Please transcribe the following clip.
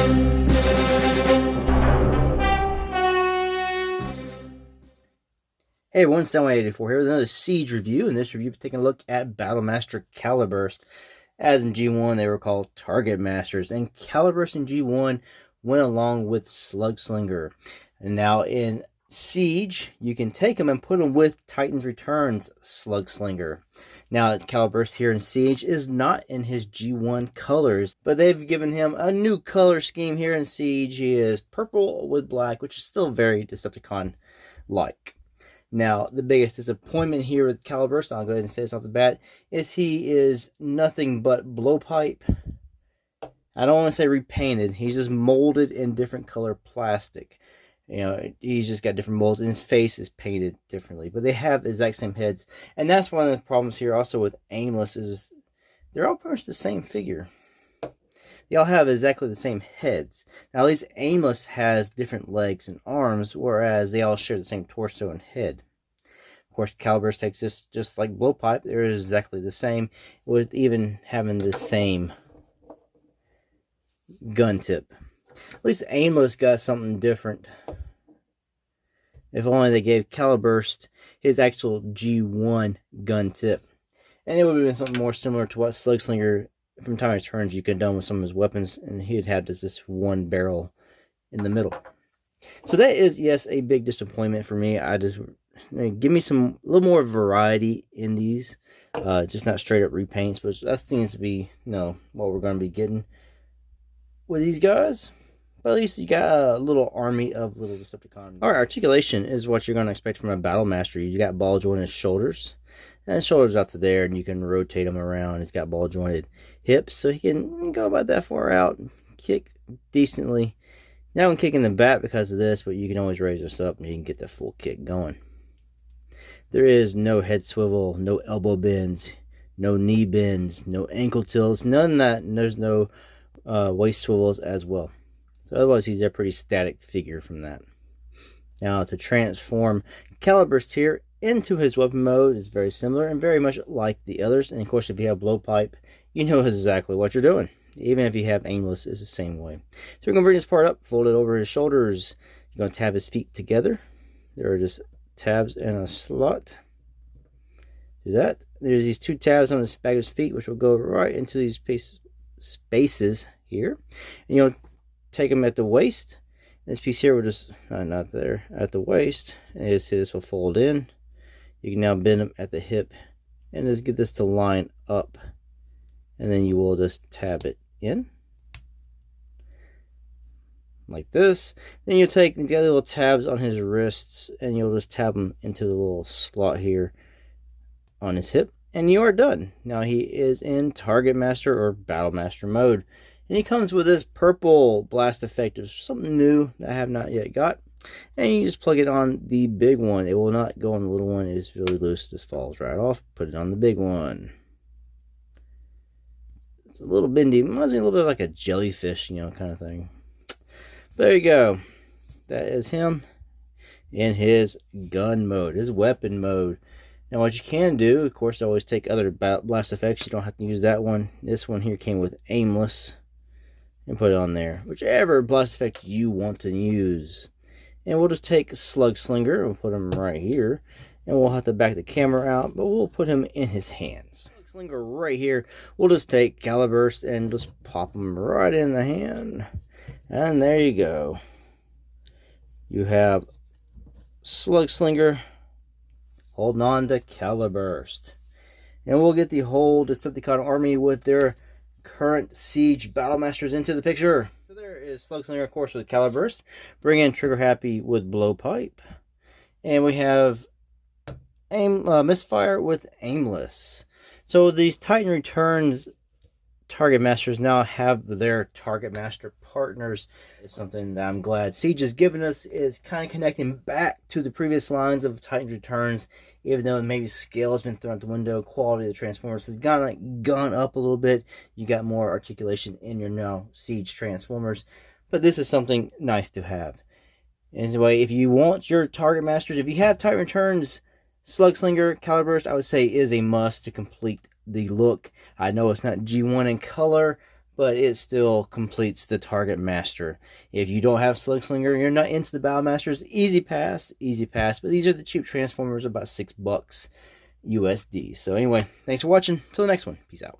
Hey everyone, Sound184 here with another Siege review. In this review, we're taking a look at Battlemaster Caliburst. As in G1, they were called Target Masters, and Caliburst in G1 went along with Slugslinger. And now in Siege, you can take them and put them with Titan's Returns Slugslinger. Now, Caliburst here in Siege is not in his G1 colors, but they've given him a new color scheme here in Siege. He is purple with black, which is still very Decepticon-like. Now, the biggest disappointment here with Caliburst, I'll go ahead and say this off the bat, is he is nothing but blowpipe. I don't want to say repainted. He's just molded in different color plastic. You know, he's just got different molds, and his face is painted differently. But they have the exact same heads. And that's one of the problems here also with Aimless is they're all pretty much the same figure. They all have exactly the same heads. Now, at least Aimless has different legs and arms, whereas they all share the same torso and head. Of course, Caliburst takes this just like Blowpipe. They're exactly the same, with even having the same gun tip. At least Aimless got something different. If only they gave Caliburst his actual G1 gun tip. And it would have been something more similar to what Slugslinger from time to turns you could done with some of his weapons, and he'd have just this one barrel in the middle. So that is, yes, a big disappointment for me. I just give me a little more variety in these, just not straight up repaints, but that seems to be what we're going to be getting with these guys. But at least you got a little army of little Decepticons. All right, articulation is what you're going to expect from a Battlemaster. You got ball jointed shoulders. And his shoulders out to there, and you can rotate him around. He's got ball jointed hips, so he can go about that far out, kick decently. Now I'm kicking the back because of this, but you can always raise this up and you can get the full kick going. There is no head swivel, no elbow bends, no knee bends, no ankle tilts, none of that. And there's no waist swivels as well. So otherwise, he's a pretty static figure from that. Now to transform Caliburst here into his weapon mode is very similar and very much like the others. And of course, if you have Blowpipe, you know exactly what you're doing. Even if you have Aimless, it's the same way. So we're going to bring this part up, fold it over his shoulders. You're going to tab his feet together. There are just tabs and a slot. Do that. There's these two tabs on the back of his feet, which will go right into these spaces here. And you'll take them at the waist. This piece here will just, not there, at the waist. And you see this will fold in. You can now bend them at the hip and just get this to line up. And then you will just tab it in. Like this. Then you'll take these other little tabs on his wrists and you'll just tab them into the little slot here on his hip. And you are done. Now he is in Target Master or Battlemaster mode. And he comes with this purple blast effect. It's something new that I have not yet got. And you just plug it on the big one. It will not go on the little one. It is really loose. This falls right off. Put it on the big one. It's a little bendy. It reminds me a little bit of like a jellyfish, kind of thing. There you go. That is him in his gun mode, his weapon mode. Now what you can do, of course, always take other blast effects. You don't have to use that one. This one here came with Aimless. And put it on there. Whichever blast effect you want to use. And we'll just take Slugslinger and put him right here. And we'll have to back the camera out, but we'll put him in his hands. Slugslinger right here. We'll just take Caliburst and just pop him right in the hand. And there you go. You have Slugslinger holding on to Caliburst. And we'll get the whole Decepticon army with their current Siege Battlemasters into the picture. So there is Slugslinger, of course, with Caliburst. Bring in Trigger Happy with Blowpipe. And we have Misfire with Aimless. So these Titan Returns Target Masters now have their Target Master partners. It's something that I'm glad Siege has given us, is kind of connecting back to the previous lines of Titan Returns, even though maybe scale has been thrown out the window, quality of the Transformers has gone up a little bit. You got more articulation in your now Siege Transformers, but this is something nice to have. Anyway, if you want your Target Masters, if you have Titan Returns, Slugslinger, Caliburst, I would say is a must to complete the look. I know it's not G1 in color, but it still completes the Target Master. If you don't have Slug Slinger, you're not into the Battlemaster's, easy pass, easy pass. But these are the cheap Transformers, about $6 USD. So anyway, thanks for watching. Till the next one. Peace out.